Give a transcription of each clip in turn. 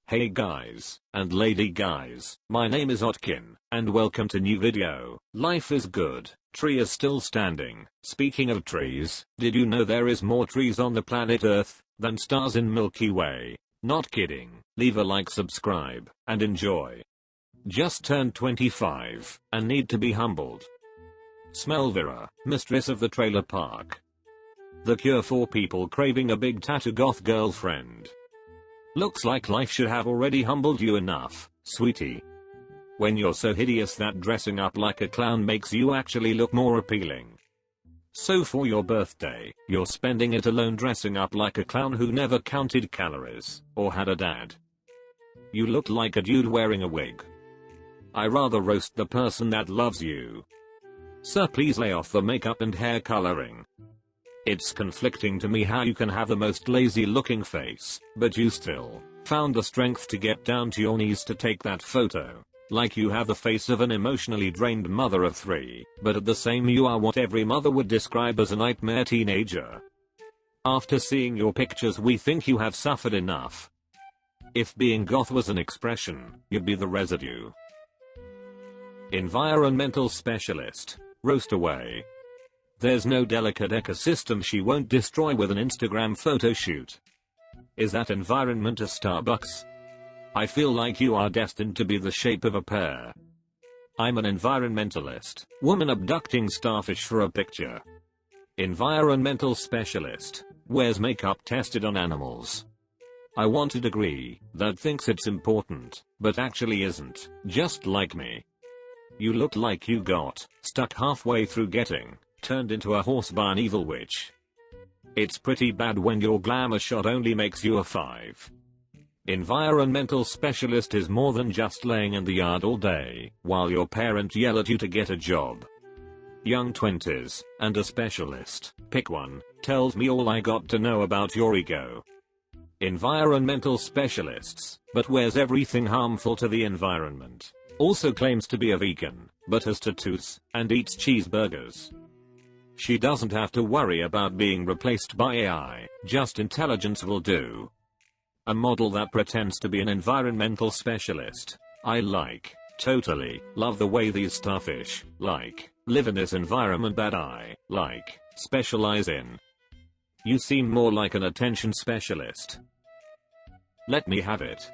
Hey guys, and lady guys, my name is Otkin, and welcome to new video. Life is good, tree is still standing. Speaking of trees, did you know there is more trees on the planet Earth than stars in Milky Way? Not kidding. Leave a like, subscribe, and enjoy. Just turned 25, and need to be humbled. Smelvira, mistress of the trailer park. The cure for people craving a big tattoo goth girlfriend. Looks like life should have already humbled you enough, sweetie. When you're so hideous that dressing up like a clown makes you actually look more appealing. So for your birthday, you're spending it alone dressing up like a clown who never counted calories, or had a dad. You look like a dude wearing a wig. I rather roast the person that loves you. Sir, please lay off the makeup and hair coloring. It's conflicting to me how you can have the most lazy looking face, but you still found the strength to get down to your knees to take that photo. Like you have the face of an emotionally drained mother of 3, but at the same you are what every mother would describe as a nightmare teenager. After seeing your pictures we think you have suffered enough. If being goth was an expression, you'd be the residue. Environmental specialist. Roast away. There's no delicate ecosystem she won't destroy with an Instagram photo shoot. Is that environment a Starbucks? I feel like you are destined to be the shape of a pear. I'm an environmentalist. Woman abducting starfish for a picture. Environmental specialist. Wears makeup tested on animals. I want a degree that thinks it's important, but actually isn't, just like me. You look like you got stuck halfway through getting turned into a horse by an evil witch. It's pretty bad when your glamour shot only makes you a 5. Environmental specialist is more than just laying in the yard all day while your parents yell at you to get a job. Young 20s and a specialist, pick one, tells me all I got to know about your ego. Environmental specialists, but wears everything harmful to the environment. Also claims to be a vegan, but has tattoos and eats cheeseburgers. She doesn't have to worry about being replaced by AI, just intelligence will do. A model that pretends to be an environmental specialist. I totally love the way these starfish, live in this environment that I, specialize in. You seem more like an attention specialist. Let me have it.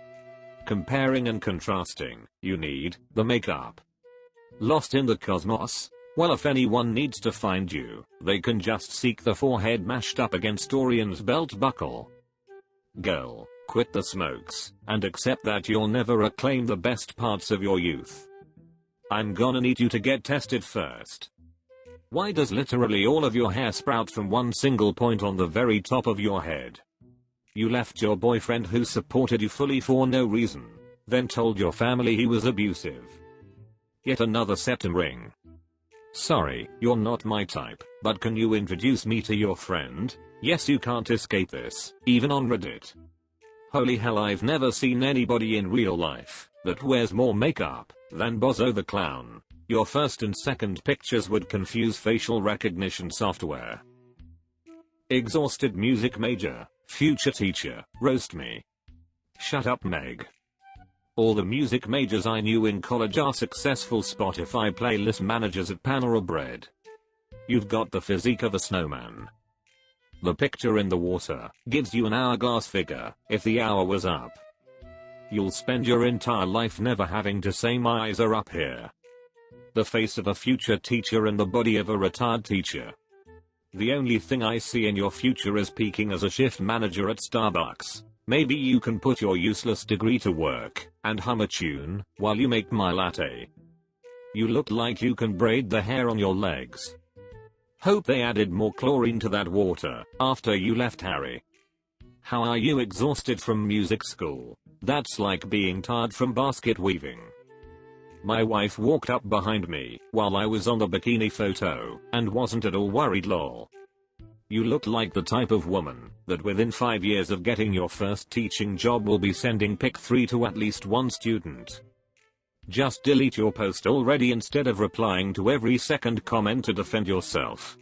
Comparing and contrasting, you need the makeup. Lost in the cosmos? Well, if anyone needs to find you, they can just seek the forehead mashed up against Orion's belt buckle. Girl, quit the smokes, and accept that you'll never reclaim the best parts of your youth. I'm gonna need you to get tested first. Why does literally all of your hair sprout from one single point on the very top of your head? You left your boyfriend who supported you fully for no reason, then told your family he was abusive. Yet another septum ring. Sorry, you're not my type, but can you introduce me to your friend? Yes, you can't escape this, even on Reddit. Holy hell, I've never seen anybody in real life that wears more makeup than Bozo the Clown. Your first and second pictures would confuse facial recognition software. Exhausted music major, future teacher, roast me. Shut up, Meg. All the music majors I knew in college are successful Spotify playlist managers at Panera Bread. You've got the physique of a snowman. The picture in the water gives you an hourglass figure if the hour was up. You'll spend your entire life never having to say my eyes are up here. The face of a future teacher and the body of a retired teacher. The only thing I see in your future is peaking as a shift manager at Starbucks. Maybe you can put your useless degree to work and hum a tune while you make my latte. You look like you can braid the hair on your legs. Hope they added more chlorine to that water after you left Harry. How are you exhausted from music school? That's like being tired from basket weaving. My wife walked up behind me while I was on the bikini photo and wasn't at all worried, lol. You look like the type of woman that within 5 years of getting your first teaching job will be sending pic 3 to at least one student. Just delete your post already instead of replying to every second comment to defend yourself.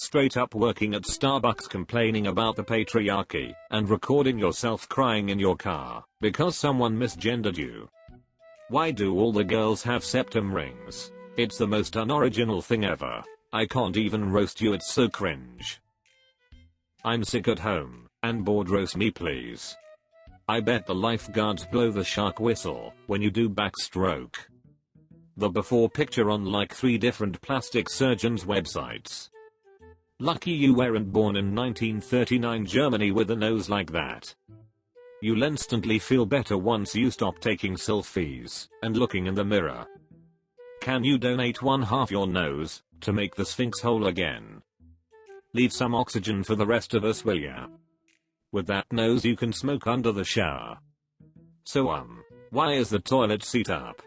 straight up working at Starbucks complaining about the patriarchy, and recording yourself crying in your car because someone misgendered you. Why do all the girls have septum rings? It's the most unoriginal thing ever. I can't even roast you, it's so cringe. I'm sick at home and bored, roast me please. I bet the lifeguards blow the shark whistle when you do backstroke. The before picture on like 3 different plastic surgeons websites. Lucky you weren't born in 1939 Germany with a nose like that. You'll instantly feel better once you stop taking selfies and looking in the mirror. Can you donate 1/2 your nose to make the Sphinx whole again? Leave some oxygen for the rest of us, will ya? With that nose you can smoke under the shower. So why is the toilet seat up?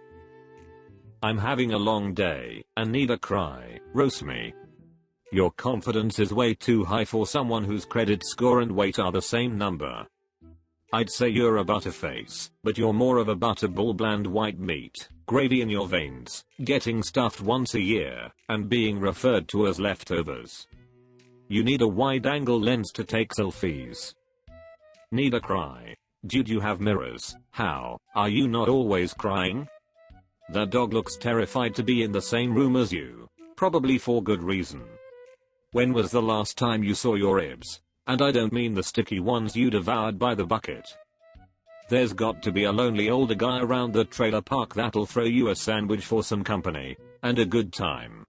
I'm having a long day and need a cry, roast me. Your confidence is way too high for someone whose credit score and weight are the same number. I'd say you're a butterface, but you're more of a butterball, bland white meat, gravy in your veins, getting stuffed once a year, and being referred to as leftovers. You need a wide-angle lens to take selfies. Need a cry. Dude, you have mirrors. How are you not always crying? That dog looks terrified to be in the same room as you, probably for good reason. When was the last time you saw your ribs? And I don't mean the sticky ones you devoured by the bucket. There's got to be a lonely older guy around the trailer park that'll throw you a sandwich for some company and a good time.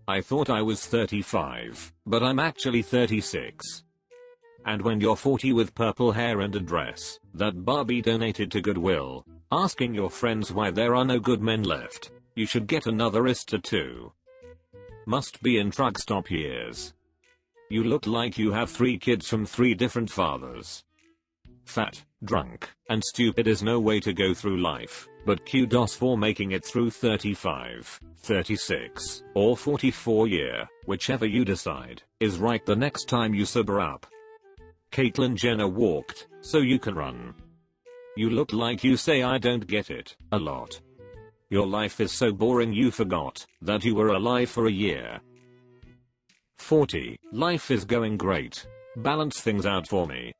I thought I was 35, but I'm actually 36. And when you're 40 with purple hair and a dress that Barbie donated to Goodwill, asking your friends why there are no good men left, you should get another wrist tattoo. Must be in truck stop years. You look like you have 3 kids from 3 different fathers. Fat, drunk, and stupid is no way to go through life, but kudos for making it through 35, 36, or 44 year, whichever you decide, is right the next time you sober up. Caitlyn Jenner walked, so you can run. You look like you say I don't get it a lot. Your life is so boring you forgot that you were alive for a year. 40. Life is going great. Balance things out for me.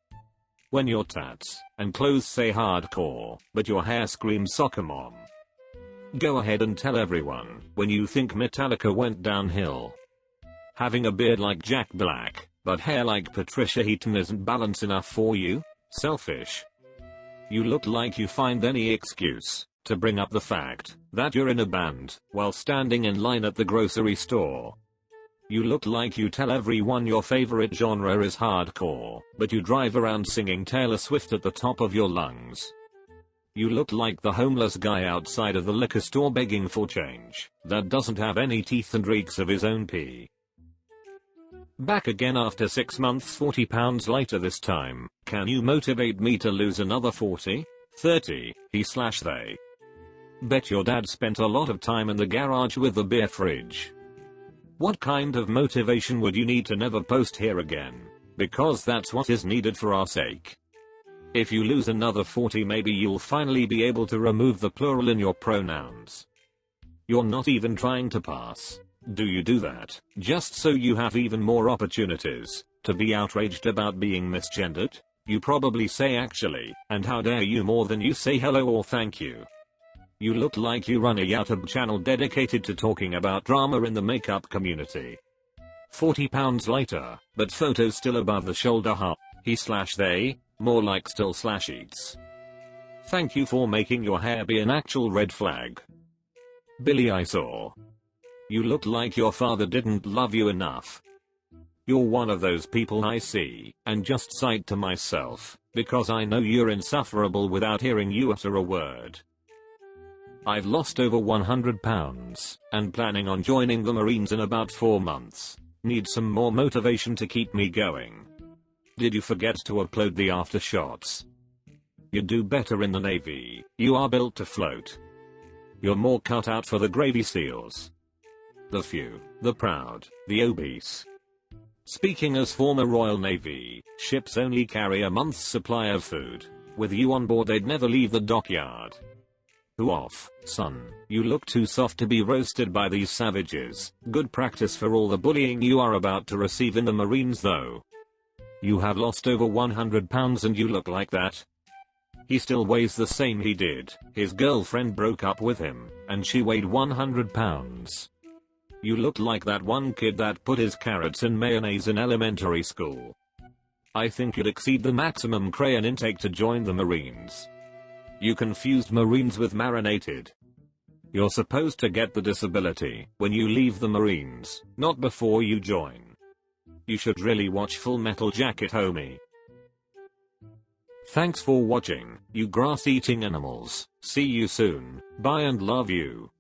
When your tats and clothes say hardcore, but your hair screams soccer mom. Go ahead and tell everyone when you think Metallica went downhill. Having a beard like Jack Black, but hair like Patricia Heaton isn't balance enough for you? Selfish. You look like you find any excuse to bring up the fact that you're in a band while standing in line at the grocery store. You look like you tell everyone your favorite genre is hardcore, but you drive around singing Taylor Swift at the top of your lungs. You look like the homeless guy outside of the liquor store begging for change that doesn't have any teeth and reeks of his own pee. Back again after 6 months, 40 pounds later this time. Can you motivate me to lose another 40? 30, he/they. Bet your dad spent a lot of time in the garage with the beer fridge. What kind of motivation would you need to never post here again? Because that's what is needed for our sake. If you lose another 40, maybe you'll finally be able to remove the plural in your pronouns. You're not even trying to pass. Do you do that just so you have even more opportunities to be outraged about being misgendered? You probably say actually, and how dare you, more than you say hello or thank you. You look like you run a YouTube channel dedicated to talking about drama in the makeup community. 40 pounds later, but photos still above the shoulder hump. He/they, more like still/eats. Thank you for making your hair be an actual red flag. Billy, I saw. You look like your father didn't love you enough. You're one of those people I see and just cite to myself because I know you're insufferable without hearing you utter a word. I've lost over 100 pounds and planning on joining the Marines in about 4 months. Need some more motivation to keep me going. Did you forget to upload the after shots? You'd do better in the Navy. You are built to float. You're more cut out for the Gravy Seals. The few, the proud, the obese. Speaking as former Royal Navy, ships only carry a month's supply of food. With you on board they'd never leave the dockyard. Who off, son, you look too soft to be roasted by these savages. Good practice for all the bullying you are about to receive in the Marines though. You have lost over 100 pounds and you look like that. He still weighs the same he did. His girlfriend broke up with him, and she weighed 100 pounds. You look like that one kid that put his carrots in mayonnaise in elementary school. I think you'd exceed the maximum crayon intake to join the Marines. You confused Marines with marinated. You're supposed to get the disability when you leave the Marines, not before you join. You should really watch Full Metal Jacket, homie. Thanks for watching, you grass-eating animals. See you soon. Bye and love you.